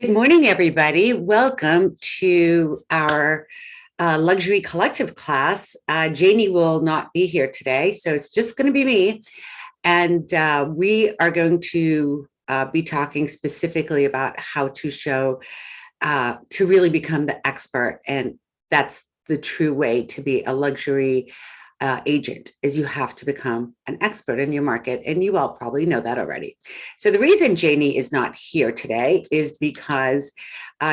Good morning, everybody. Welcome to our luxury collective class. Janie will not be here today, so it's just going to be me. And we are going to be talking specifically about how to show, to really become the expert. And that's the true way to be a luxury agent, is you have to become an expert in your market, and you all probably know that already. So the reason Janie is not here today is because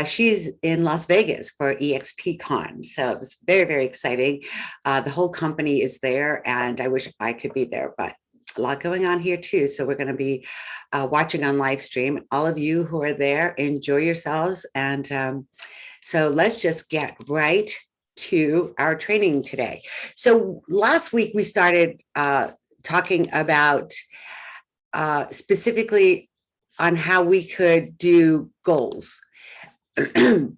she's in Las Vegas for EXPCon. So it's very, very exciting. The whole company is there, and I wish I could be there, but a lot going on here too. So we're going to be watching on live stream. All of you who are there, enjoy yourselves. And so let's just get right to our training today. So last week we started talking about specifically on how we could do goals. And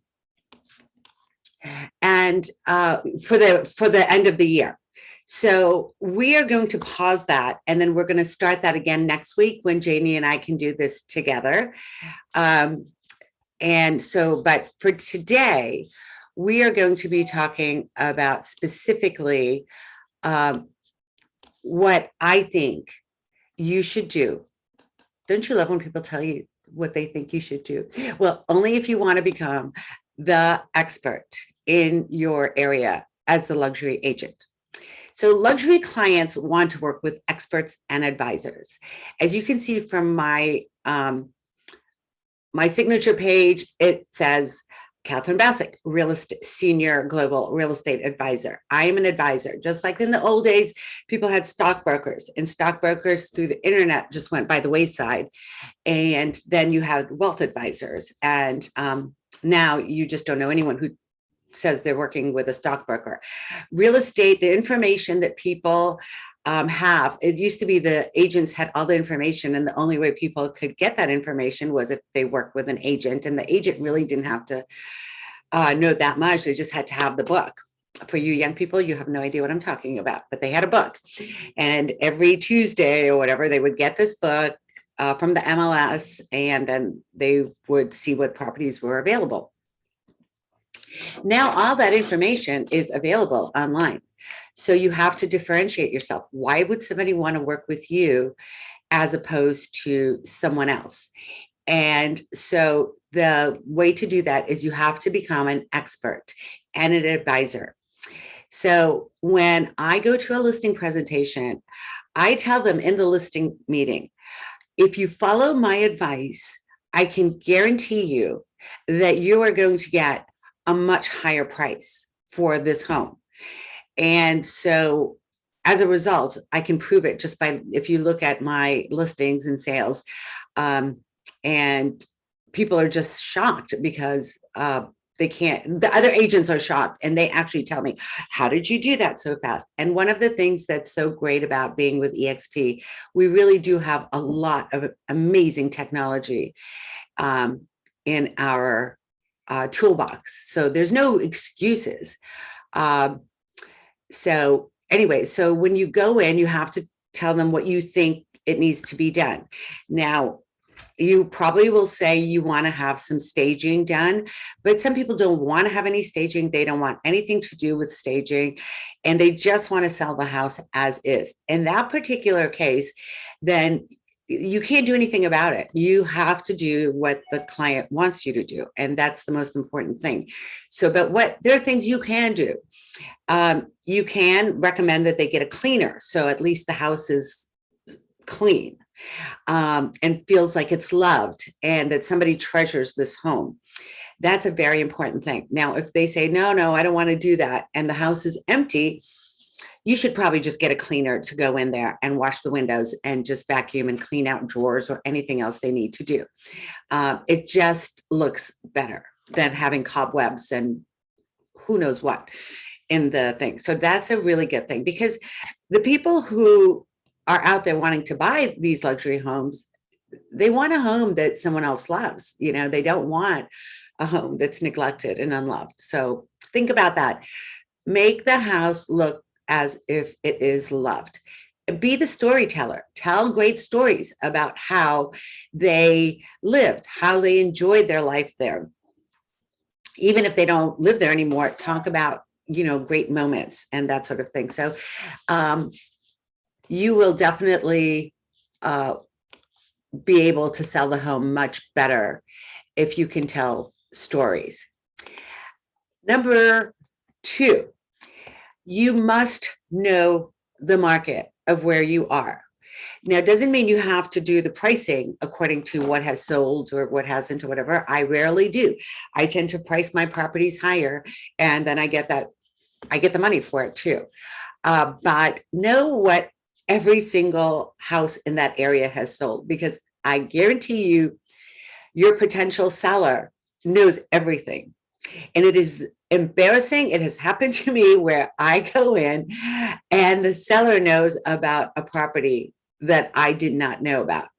for the end of the year. So we are going to pause that, and then we're going to start that again next week when Janie and I can do this together. And so, but for today, we are going to be talking about specifically what I think you should do. Don't you love when people tell you what they think you should do? Well, only if you want to become the expert in your area as the luxury agent. So luxury clients want to work with experts and advisors. As you can see from my my signature page, it says Catherine Bassick, senior global real estate advisor. I am an advisor. Just like in the old days, people had stockbrokers, and stockbrokers through the internet just went by the wayside. And then you have wealth advisors. And now you just don't know anyone who says they're working with a stockbroker. Real estate, the information that people have, it used to be the agents had all the information, and the only way people could get that information was if they worked with an agent, and the agent really didn't have to know that much. They just had to have the book. For you young people, you have no idea what I'm talking about, but they had a book, and every Tuesday or whatever, they would get this book from the MLS, and then they would see what properties were available. Now all that information is available online. So you have to differentiate yourself. Why would somebody want to work with you as opposed to someone else? And so the way to do that is you have to become an expert and an advisor. So when I go to a listing presentation, I tell them in the listing meeting, if you follow my advice, I can guarantee you that you are going to get a much higher price for this home. And so as a result, I can prove it just by, if you look at my listings and sales, and people are just shocked because they can't, the other agents are shocked, and they actually tell me, how did you do that so fast? And one of the things that's so great about being with EXP, we really do have a lot of amazing technology in our toolbox. So there's no excuses. So anyway, so when you go in, you have to tell them what you think it needs to be done. Now, you probably will say you want to have some staging done, but some people don't want to have any staging. They don't want anything to do with staging, and they just want to sell the house as is. In that particular case, then you can't do anything about it. You have to do what the client wants you to do. And that's the most important thing. So, but there are things you can do. You can recommend that they get a cleaner, so at least the house is clean and feels like it's loved, and that somebody treasures this home. That's a very important thing. Now, if they say, no, I don't want to do that, and the house is empty, you should probably just get a cleaner to go in there and wash the windows and just vacuum and clean out drawers or anything else they need to do. It just looks better than having cobwebs and who knows what in the thing. So that's a really good thing, because the people who are out there wanting to buy these luxury homes, they want a home that someone else loves. You know, they don't want a home that's neglected and unloved. So think about that. Make the house look as if it is loved. be the storyteller. Tell great stories about how they lived, how they enjoyed their life there. Even if they don't live there anymore, talk about, great moments and that sort of thing. So you will definitely be able to sell the home much better if you can tell stories. Number 2, you must know the market of where you are. Now, it doesn't mean you have to do the pricing according to what has sold or what hasn't or whatever. I rarely do. I tend to price my properties higher, and then I get the money for it too. But know what every single house in that area has sold, because I guarantee you, your potential seller knows everything. And it is embarrassing. It has happened to me where I go in and the seller knows about a property that I did not know about.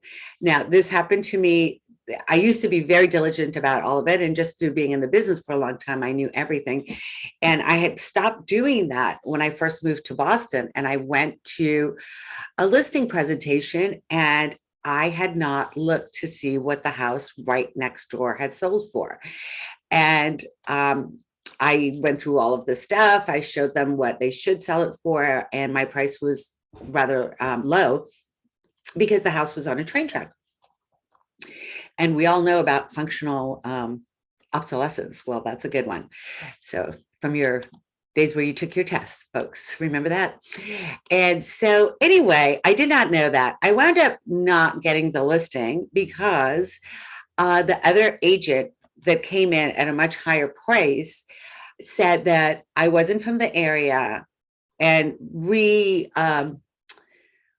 Now, this happened to me. I used to be very diligent about all of it. And just through being in the business for a long time, I knew everything. And I had stopped doing that when I first moved to Boston. And I went to a listing presentation, and I had not looked to see what the house right next door had sold for. And I went through all of the stuff. I showed them what they should sell it for. And my price was rather low because the house was on a train track. And we all know about functional obsolescence. Well, that's a good one. So from your days where you took your tests, folks, remember that? And so anyway, I did not know that. I wound up not getting the listing because the other agent that came in at a much higher price said that I wasn't from the area, and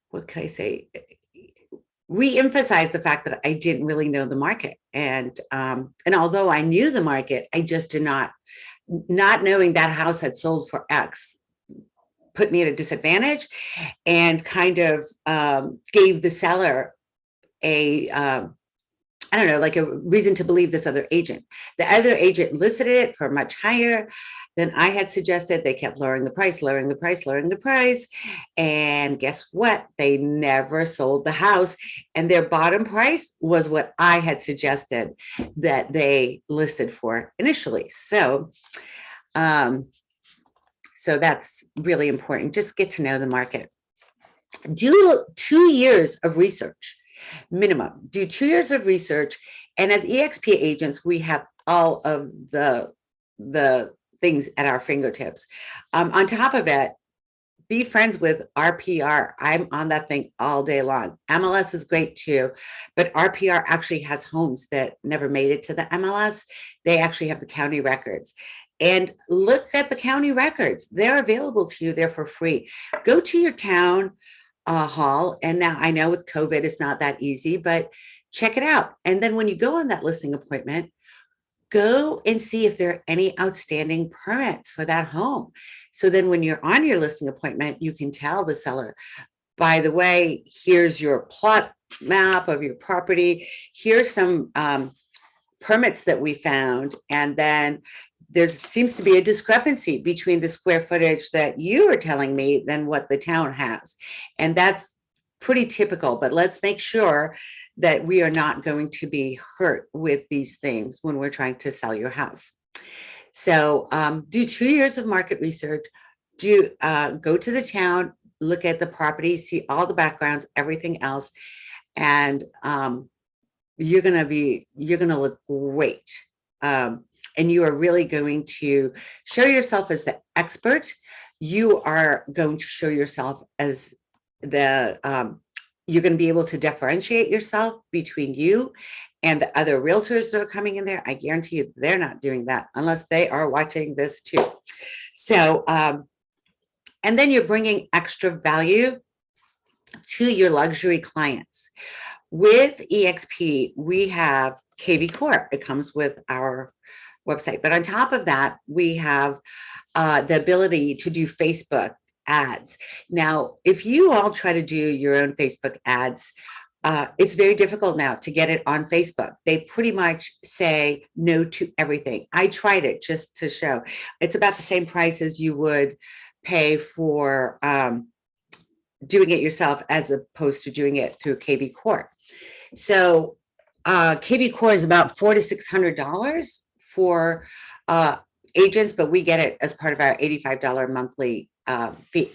what can I say? Re-emphasized the fact that I didn't really know the market. And although I knew the market, I just did not knowing that house had sold for X put me at a disadvantage, and kind of gave the seller a I don't know, like a reason to believe this other agent. The other agent listed it for much higher than I had suggested. They kept lowering the price, lowering the price, lowering the price. And guess what? They never sold the house. And their bottom price was what I had suggested that they listed for initially. So that's really important. Just get to know the market. Do 2 years of research. Minimum. Do 2 years of research. And as EXP agents, we have all of the things at our fingertips. On top of it, be friends with RPR. I'm on that thing all day long. MLS is great too, but RPR actually has homes that never made it to the MLS. They actually have the county records. And look at the county records. They're available to you. They're for free. Go to your town hall. And now I know with COVID, it's not that easy, but check it out. And then when you go on that listing appointment, go and see if there are any outstanding permits for that home. So then when you're on your listing appointment, you can tell the seller, by the way, here's your plot map of your property. Here's some permits that we found. And then there seems to be a discrepancy between the square footage that you are telling me than what the town has. And that's pretty typical, but let's make sure that we are not going to be hurt with these things when we're trying to sell your house. So do 2 years of market research, go to the town, look at the property, see all the backgrounds, everything else. And you're going to look great. And you are really going to show yourself as the expert. You are going to show yourself as you're going to be able to differentiate yourself between you and the other realtors that are coming in there. I guarantee you they're not doing that unless they are watching this too. So, and then you're bringing extra value to your luxury clients. With EXP, we have KV Core. It comes with our website. But on top of that, we have the ability to do Facebook ads. Now, if you all try to do your own Facebook ads, it's very difficult now to get it on Facebook. They pretty much say no to everything. I tried it just to show. It's about the same price as you would pay for doing it yourself as opposed to doing it through KB Core. So KB Core is about $400 to $600 for agents, but we get it as part of our $85 monthly fee.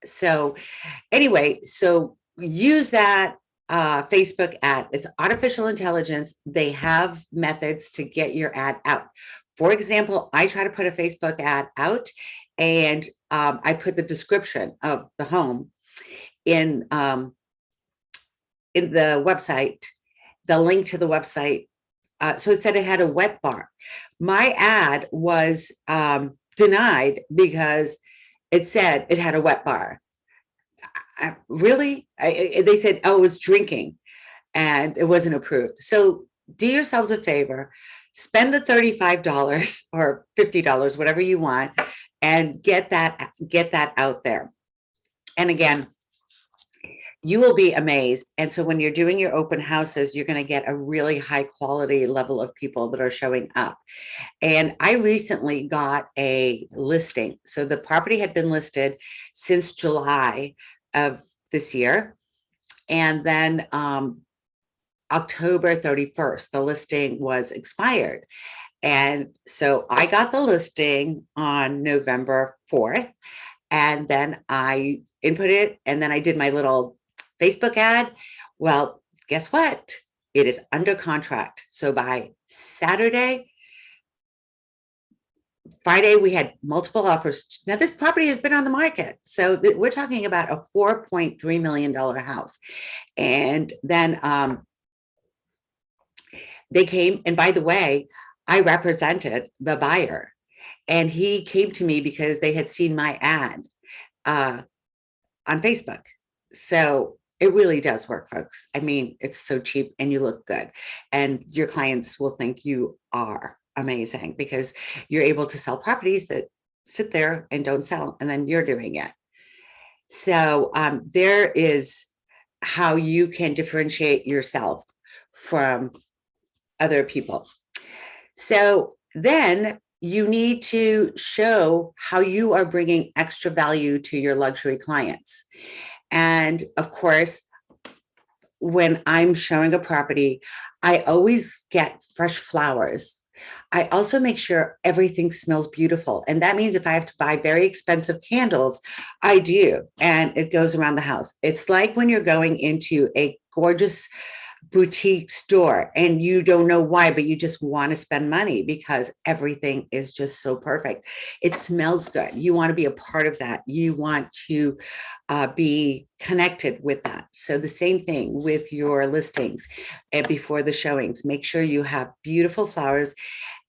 So anyway, so use that Facebook ad. It's artificial intelligence. They have methods to get your ad out. For example, I try to put a Facebook ad out, and I put the description of the home in the website, the link to the website. So it said it had a wet bar. My ad was denied because it said it had a wet bar. Really? They said, oh, it was drinking and it wasn't approved. So do yourselves a favor, spend the $35 or $50, whatever you want, and get that out there. And again, you will be amazed. And so when you're doing your open houses, you're going to get a really high quality level of people that are showing up. And I recently got a listing. So the property had been listed since July of this year. And then October 31st, the listing was expired. And so I got the listing on November 4th. And then I input it, and then I did my little Facebook ad. Well, guess what? It is under contract. So by Friday, we had multiple offers. Now, this property has been on the market. So we're talking about a $4.3 million house. And then they came, and by the way, I represented the buyer. And he came to me because they had seen my ad on Facebook. So it really does work, folks. I mean, it's so cheap and you look good. And your clients will think you are amazing because you're able to sell properties that sit there and don't sell, and then you're doing it. So there is how you can differentiate yourself from other people. So then you need to show how you are bringing extra value to your luxury clients. And of course, when I'm showing a property, I always get fresh flowers. I also make sure everything smells beautiful. And that means if I have to buy very expensive candles, I do. And it goes around the house. It's like when you're going into a gorgeous boutique store and you don't know why, but you just want to spend money because everything is just so perfect. It smells good. You want to be a part of that. You want to be connected with that. So the same thing with your listings and before the showings, make sure you have beautiful flowers.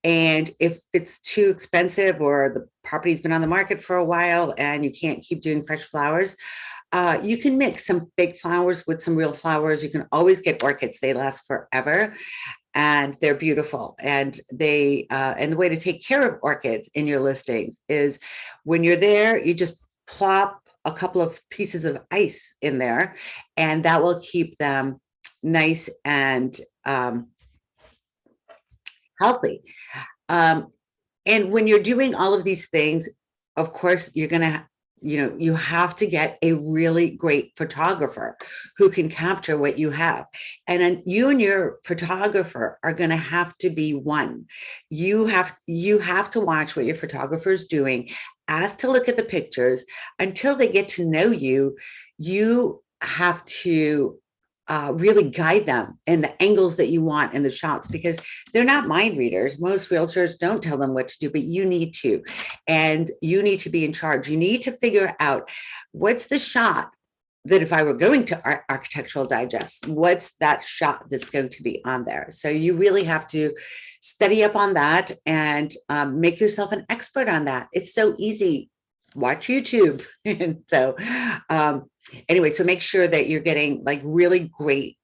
And if it's too expensive or the property's been on the market for a while and you can't keep doing fresh flowers, you can mix some fake flowers with some real flowers. You can always get orchids. They last forever and they're beautiful. And and the way to take care of orchids in your listings is when you're there, you just plop a couple of pieces of ice in there, and that will keep them nice and healthy. And when you're doing all of these things, of course, you're going to you have to get a really great photographer who can capture what you have. And then you and your photographer are going to have to be one. You have to watch what your photographer is doing, ask to look at the pictures until they get to know you. You have to really guide them in the angles that you want in the shots, because they're not mind readers. Most realtors don't tell them what to do, but you need to, and you need to be in charge. You need to figure out what's the shot that if I were going to Architectural Digest, what's that shot that's going to be on there? So you really have to study up on that and make yourself an expert on that. It's so easy. Watch YouTube. And so anyway, so make sure that you're getting like really great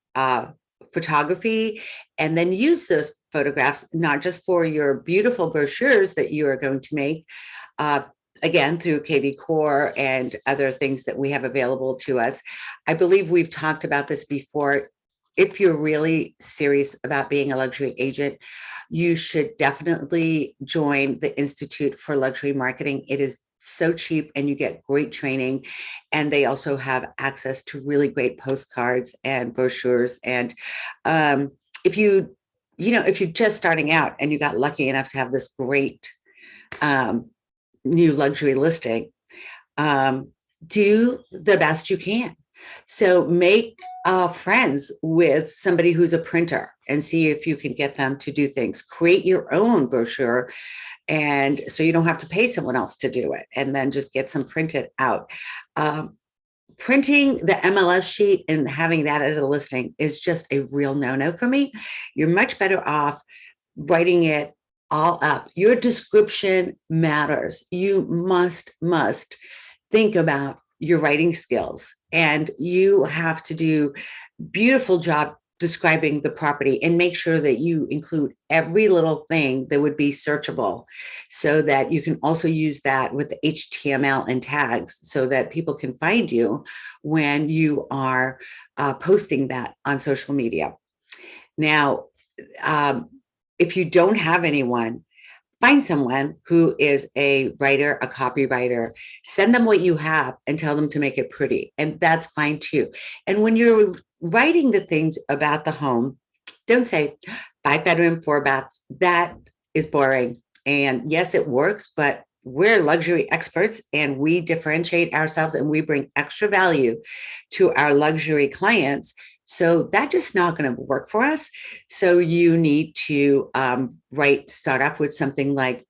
photography, and then use those photographs, not just for your beautiful brochures that you are going to make, again, through KB Core and other things that we have available to us. I believe we've talked about this before. If you're really serious about being a luxury agent, you should definitely join the Institute for Luxury Marketing. It is so cheap and you get great training. And they also have access to really great postcards and brochures. And if if you're just starting out and you got lucky enough to have this great new luxury listing, do the best you can. So make friends with somebody who's a printer and see if you can get them to do things. Create your own brochure, and so you don't have to pay someone else to do it, and then just get some printed out. Printing the MLS sheet and having that as a listing is just a real no-no for me. You're much better off writing it all up. Your description matters. You must think about your writing skills, and you have to do a beautiful job describing the property, and make sure that you include every little thing that would be searchable, so that you can also use that with the HTML and tags so that people can find you when you are posting that on social media. Now, if you don't have anyone, find someone who is a writer, a copywriter, send them what you have and tell them to make it pretty. And that's fine too. And when you're writing the things about the home, don't say 5-bedroom, 4 baths. That is boring. And yes, it works, but we're luxury experts and we differentiate ourselves and we bring extra value to our luxury clients. So that's just not going to work for us. So you need to start off with something like,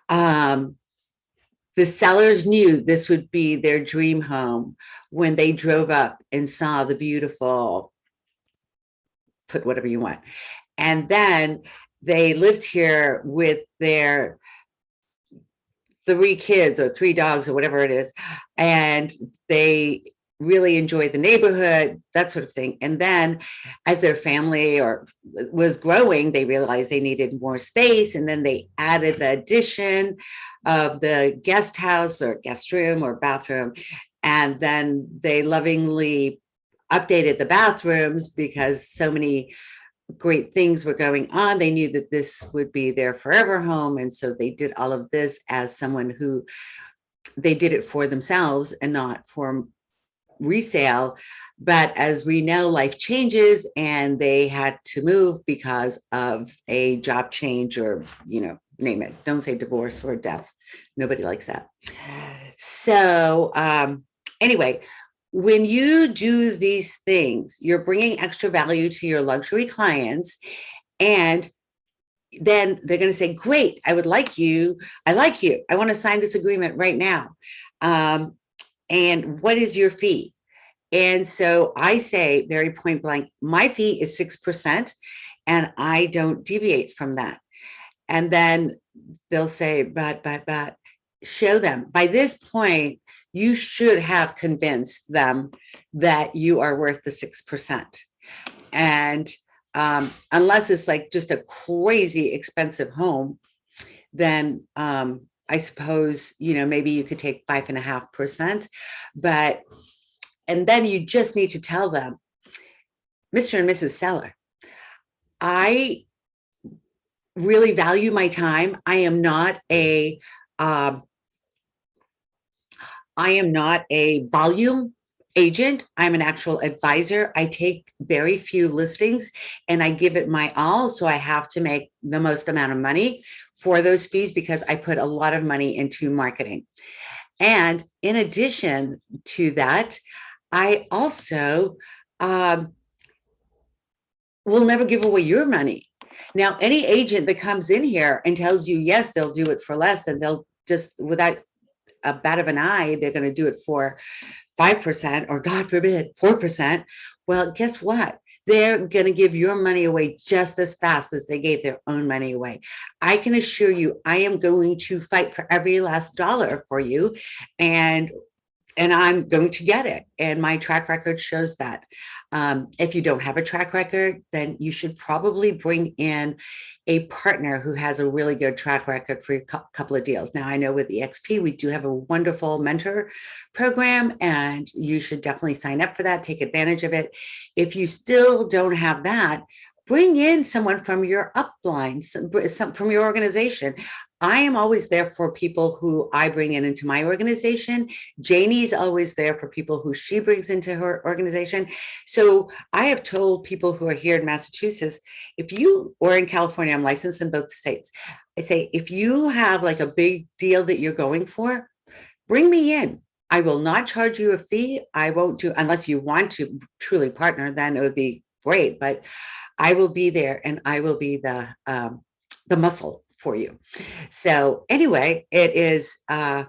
the sellers knew this would be their dream home when they drove up and saw the beautiful, put whatever you want. And then they lived here with their 3 kids or 3 dogs or whatever it is. And they really enjoyed the neighborhood, that sort of thing. And then as their family was growing, they realized they needed more space. And then they added the addition of the guest house or guest room or bathroom. And then they lovingly updated the bathrooms because so many great things were going on. They knew that this would be their forever home. And so they did all of this as someone who they did it for themselves and not for resale. But as we know, life changes and they had to move because of a job change or, name it. Don't say divorce or death. Nobody likes that. So anyway, when you do these things, you're bringing extra value to your luxury clients, and then they're going to say, great, I would like you. I like you. I want to sign this agreement right now. And what is your fee? And so I say very point blank, my fee is 6%, and I don't deviate from that. And then they'll say, but show them. By this point, you should have convinced them that you are worth the 6%. And unless it's like just a crazy expensive home, then I suppose, maybe you could take 5.5%, and then you just need to tell them, Mr. and Mrs. Seller, I really value my time. I am not a volume agent. I'm an actual advisor. I take very few listings and I give it my all. So I have to make the most amount of money for those fees because I put a lot of money into marketing. And in addition to that, I also will never give away your money. Now, any agent that comes in here and tells you, yes, they'll do it for less, and they'll just, without a bat of an eye, they're going to do it for 5% or, God forbid, 4%. Well, guess what? They're going to give your money away just as fast as they gave their own money away. I can assure you, I am going to fight for every last dollar for you, and I'm going to get it. And my track record shows that. If you don't have a track record, then you should probably bring in a partner who has a really good track record for a couple of deals. Now, I know with EXP, we do have a wonderful mentor program, and you should definitely sign up for that, take advantage of it. If you still don't have that, bring in someone from your upline, some from your organization. I am always there for people who I bring into my organization. Janie's always there for people who she brings into her organization. So I have told people who are here in Massachusetts, if you, or in California, I'm licensed in both states. I say, if you have like a big deal that you're going for, bring me in. I will not charge you a fee. I won't do, unless you want to truly partner, then it would be great. But I will be there and I will be the muscle for you. So anyway, it is, and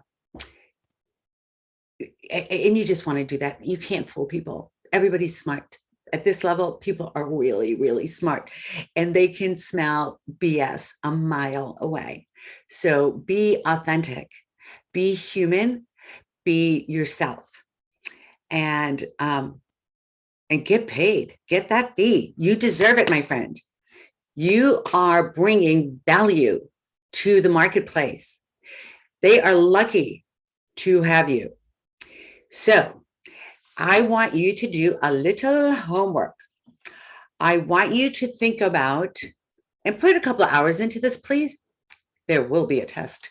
you just want to do that. You can't fool people. Everybody's smart. At this level, people are really, really smart and they can smell BS a mile away. So be authentic, be human, be yourself, and get paid. Get that fee. You deserve it, my friend. You are bringing value to the marketplace. They are lucky to have you. So I want you to do a little homework. I want you to think about, and put a couple of hours into this, please. There will be a test.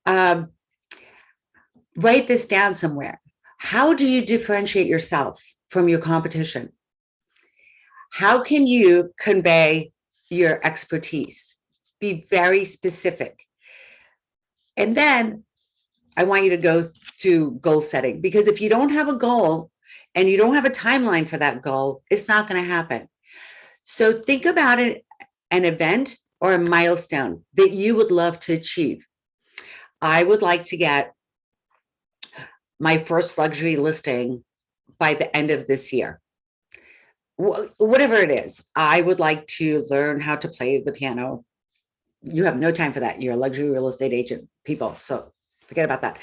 Write this down somewhere. How do you differentiate yourself from your competition? How can you convey your expertise? Be very specific. And then I want you to go to goal setting, because if you don't have a goal and you don't have a timeline for that goal, it's not going to happen. So think about it, an event or a milestone that you would love to achieve. I would like to get my first luxury listing by the end of this year. Whatever it is, I would like to learn how to play the piano. You have no time for that. You're a luxury real estate agent, people. So forget about that.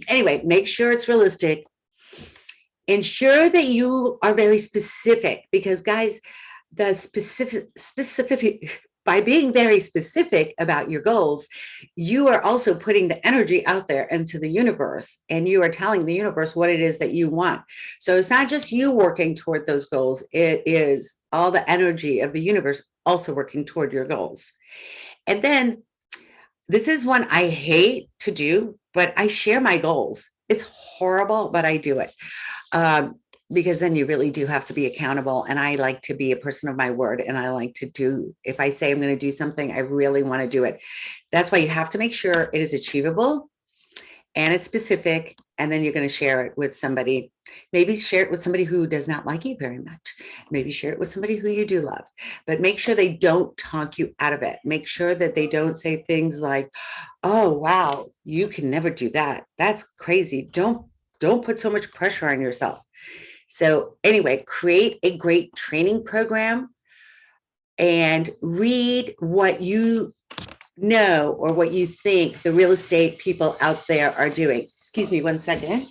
Anyway, make sure it's realistic. Ensure that you are very specific, because guys, the specific by being very specific about your goals, you are also putting the energy out there into the universe, and you are telling the universe what it is that you want. So it's not just you working toward those goals, it is all the energy of the universe also working toward your goals. And then this is one I hate to do, but I share my goals. It's horrible, but I do it. Because then you really do have to be accountable. And I like to be a person of my word. And I like to do, if I say I'm going to do something, I really want to do it. That's why you have to make sure it is achievable and it's specific. And then you're going to share it with somebody. Maybe share it with somebody who does not like you very much. Maybe share it with somebody who you do love, but make sure they don't talk you out of it. Make sure that they don't say things like, oh, wow, you can never do that. That's crazy. Don't put so much pressure on yourself. So anyway, create a great training program and read what you know or what you think the real estate people out there are doing. Excuse me 1 second.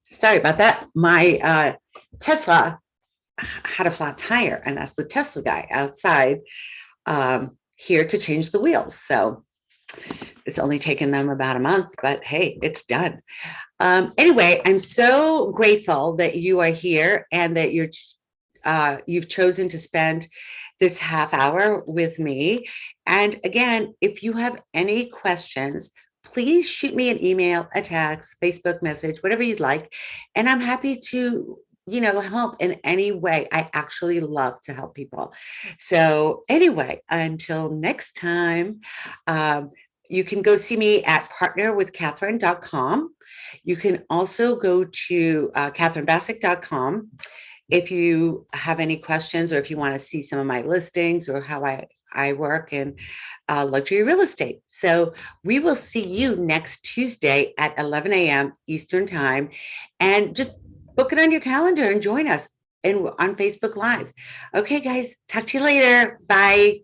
Sorry about that. My Tesla had a flat tire, and that's the Tesla guy outside here to change the wheels. So it's only taken them about a month, but hey, it's done. Anyway, I'm so grateful that you are here and that you've chosen to spend this half hour with me. And again, if you have any questions, please shoot me an email, a text, Facebook message, whatever you'd like. And I'm happy to help in any way. I actually love to help people. So anyway, until next time, you can go see me at partnerwithcatherine.com. You can also go to catherinebassick.com if you have any questions or if you want to see some of my listings or how I work in luxury real estate. So we will see you next Tuesday at 11 a.m. Eastern time. And just book it on your calendar and join us on Facebook Live. Okay, guys, talk to you later. Bye.